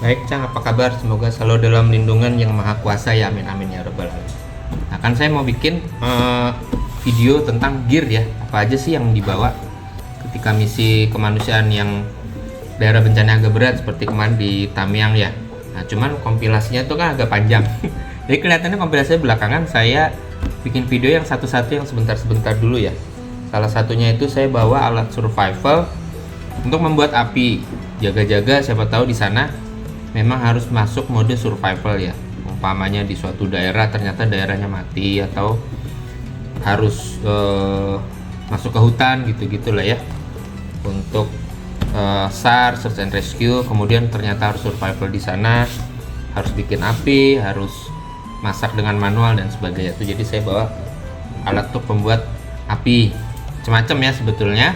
Baik Cang, apa kabar? Semoga selalu dalam lindungan yang maha kuasa ya, amin amin ya rabbal alamin. Nah kan saya mau bikin video tentang gear ya, apa aja sih yang dibawa ketika misi kemanusiaan yang daerah bencana agak berat seperti kemarin di Tamiang ya. Nah cuman kompilasinya tuh kan agak panjang. Jadi kelihatannya kompilasinya belakangan saya bikin video yang satu-satu yang sebentar-sebentar dulu ya. Salah satunya itu saya bawa alat survival untuk membuat api. Jaga-jaga siapa tahu di sana memang harus masuk mode survival ya, umpamanya di suatu daerah ternyata daerahnya mati atau harus masuk ke hutan gitu-gitulah ya, untuk SAR, search and rescue, kemudian ternyata harus survival di sana, harus bikin api, harus masak dengan manual dan sebagainya itu. Jadi saya bawa alat untuk membuat api macam-macam ya sebetulnya.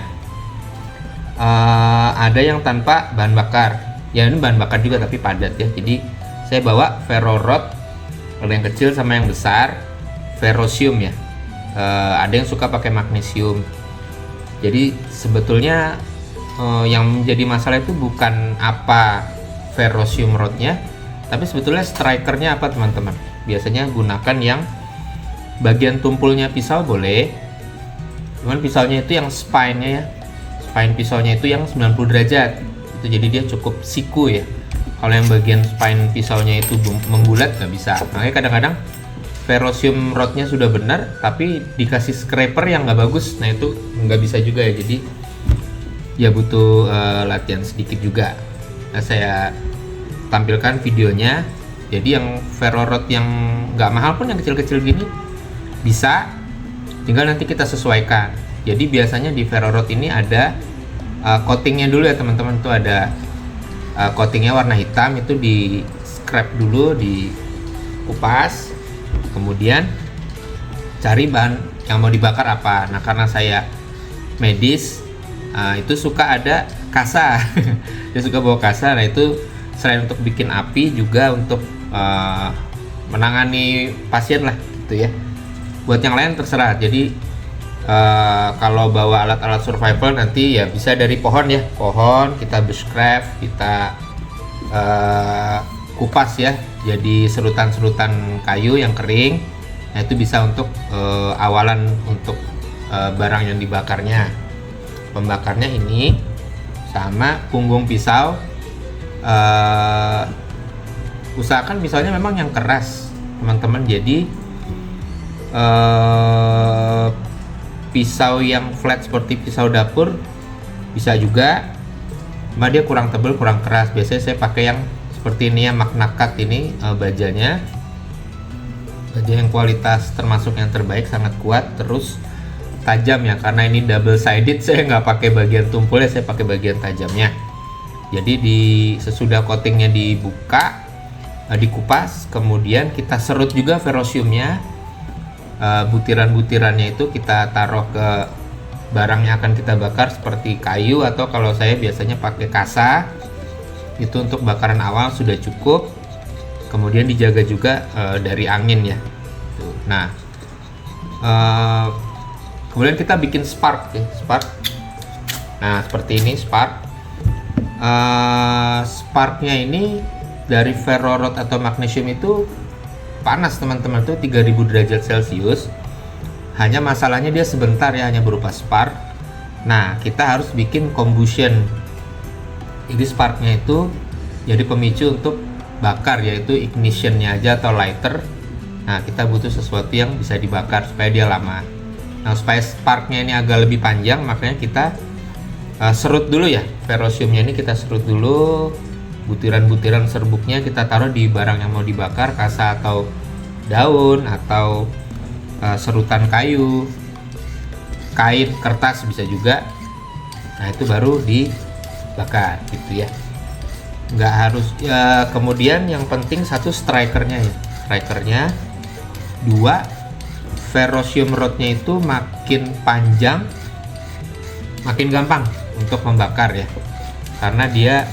Ada yang tanpa bahan bakar ya, ini bahan bakar juga tapi padat ya. Jadi saya bawa ferro rod, ada yang kecil sama yang besar, ferrosium ya. Ada yang suka pakai magnesium. Jadi sebetulnya yang menjadi masalah itu bukan apa ferrosium rodnya, tapi sebetulnya strikernya apa teman-teman. Biasanya gunakan yang bagian tumpulnya pisau boleh, cuman pisaunya itu yang spine-nya ya, spine pisaunya itu yang 90 derajat itu, jadi dia cukup siku ya. Kalau yang bagian spine pisaunya itu membulat nggak bisa. Makanya kadang-kadang ferrosium rodnya sudah benar tapi dikasih scraper yang nggak bagus, nah itu nggak bisa juga ya. Jadi ya butuh latihan sedikit juga. Nah saya tampilkan videonya. Jadi yang ferro rod yang nggak mahal pun yang kecil-kecil gini bisa, tinggal nanti kita sesuaikan. Jadi biasanya di ferro rod ini ada coatingnya dulu ya teman-teman. Tuh ada coatingnya warna hitam, itu di scrap dulu, di kupas, kemudian cari bahan yang mau dibakar apa. Nah karena saya medis, itu suka ada kasa. Dia suka bawa kasa. Nah itu selain untuk bikin api juga untuk menangani pasien lah gitu ya. Buat yang lain terserah. Jadi kalau bawa alat-alat survival nanti ya bisa dari pohon ya, pohon kita bushcraft, kita kupas ya, jadi serutan-serutan kayu yang kering. Nah itu bisa untuk awalan untuk barang yang dibakarnya. Pembakarnya ini sama punggung pisau, usahakan pisaunya memang yang keras teman-teman. Jadi pisau yang flat seperti pisau dapur bisa juga, cuma dia kurang tebal, kurang keras. Biasanya saya pakai yang seperti ini ya, Magna Cut ini, bajanya baja yang kualitas termasuk yang terbaik, sangat kuat, terus tajam ya. Karena ini double sided, saya nggak pakai bagian tumpulnya, saya pakai bagian tajamnya. Jadi sesudah coatingnya dibuka, dikupas, kemudian kita serut juga ferrosiumnya. Butiran-butirannya itu kita taruh ke barang yang akan kita bakar seperti kayu, atau kalau saya biasanya pakai kasa, itu untuk bakaran awal sudah cukup. Kemudian dijaga juga dari angin ya. Nah kemudian kita bikin spark ya, spark. Nah seperti ini spark. Sparknya ini dari ferro rod atau magnesium itu panas teman-teman, tuh 3000 derajat Celcius. Hanya masalahnya dia sebentar ya, hanya berupa spark. Nah kita harus bikin combustion. Jadi sparknya itu jadi pemicu untuk bakar, yaitu ignitionnya aja atau lighter. Nah kita butuh sesuatu yang bisa dibakar supaya dia lama. Nah supaya sparknya ini agak lebih panjang, makanya kita serut dulu ya, ferrosiumnya ini kita serut dulu. Butiran-butiran serbuknya kita taruh di barang yang mau dibakar, kasa atau daun atau serutan kayu, kain, kertas bisa juga. Nah itu baru dibakar gitu ya, nggak harus ya. Kemudian yang penting satu, strikernya ya, strikernya. Dua, ferrosium rodnya itu makin panjang makin gampang untuk membakar ya, karena dia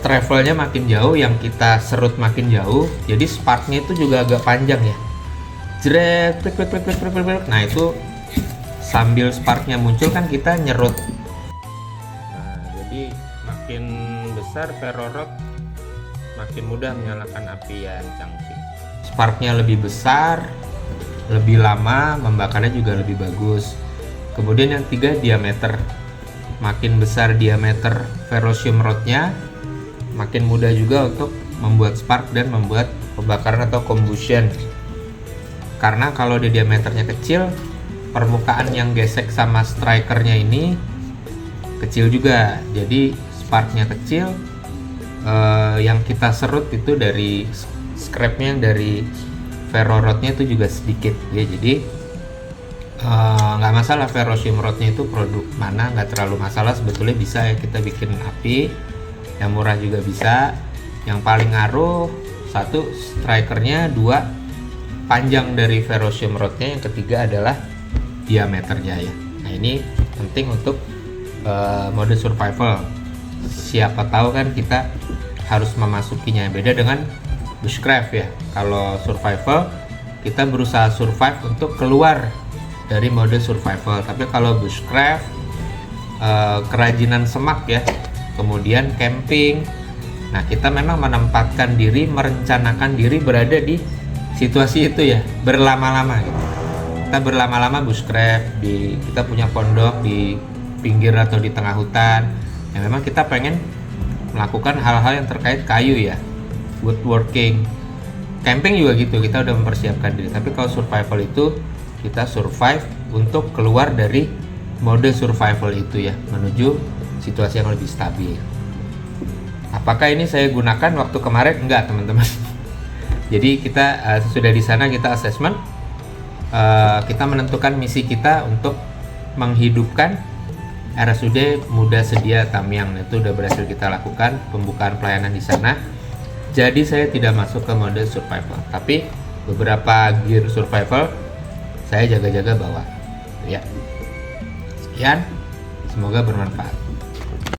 travelnya makin jauh, yang kita serut makin jauh, jadi sparknya itu juga agak panjang ya. Jret, plik, plik, plik, plik, plik, plik. Nah itu sambil sparknya muncul kan kita nyerut. Nah jadi makin besar ferro rod makin mudah menyalakan api yan Changqing. Sparknya lebih besar, lebih lama, membakarnya juga lebih bagus. Kemudian yang 3, diameter. Makin besar diameter ferrocium rodnya, makin mudah juga untuk membuat spark dan membuat pembakaran atau combustion. Karena kalau di diameternya kecil, permukaan yang gesek sama strikernya ini kecil juga, jadi sparknya kecil. Yang kita serut itu dari scrapnya, dari ferro rodnya itu juga sedikit ya, jadi nggak masalah ferrocium rodnya itu produk mana, nggak terlalu masalah sebetulnya. Bisa ya kita bikin api yang murah juga bisa. Yang paling ngaruh 1 strikernya, 2 panjang dari ferrocium rodnya, yang ketiga adalah diameternya ya. Nah ini penting untuk mode survival. Siapa tahu kan kita harus memasukinya, beda dengan bushcraft ya. Kalau survival kita berusaha survive untuk keluar dari mode survival, tapi kalau bushcraft kerajinan semak ya, kemudian camping. Nah kita memang menempatkan diri, merencanakan diri berada di situasi itu ya, berlama-lama gitu. Kita berlama-lama bushcraft, kita punya pondok di pinggir atau di tengah hutan. Ya memang kita pengen melakukan hal-hal yang terkait kayu ya, woodworking. Camping juga gitu, kita udah mempersiapkan diri. Tapi kalau survival itu kita survive untuk keluar dari mode survival itu ya, menuju situasi yang lebih stabil. Apakah ini saya gunakan waktu kemarin? Enggak teman-teman. Jadi kita sudah di sana, kita assessment, kita menentukan misi kita untuk menghidupkan RSUD Muda Sedia Tamyang. Itu udah berhasil kita lakukan pembukaan pelayanan di sana. Jadi saya tidak masuk ke mode survival, tapi beberapa gear survival saya jaga-jaga bawa ya. Sekian, semoga bermanfaat.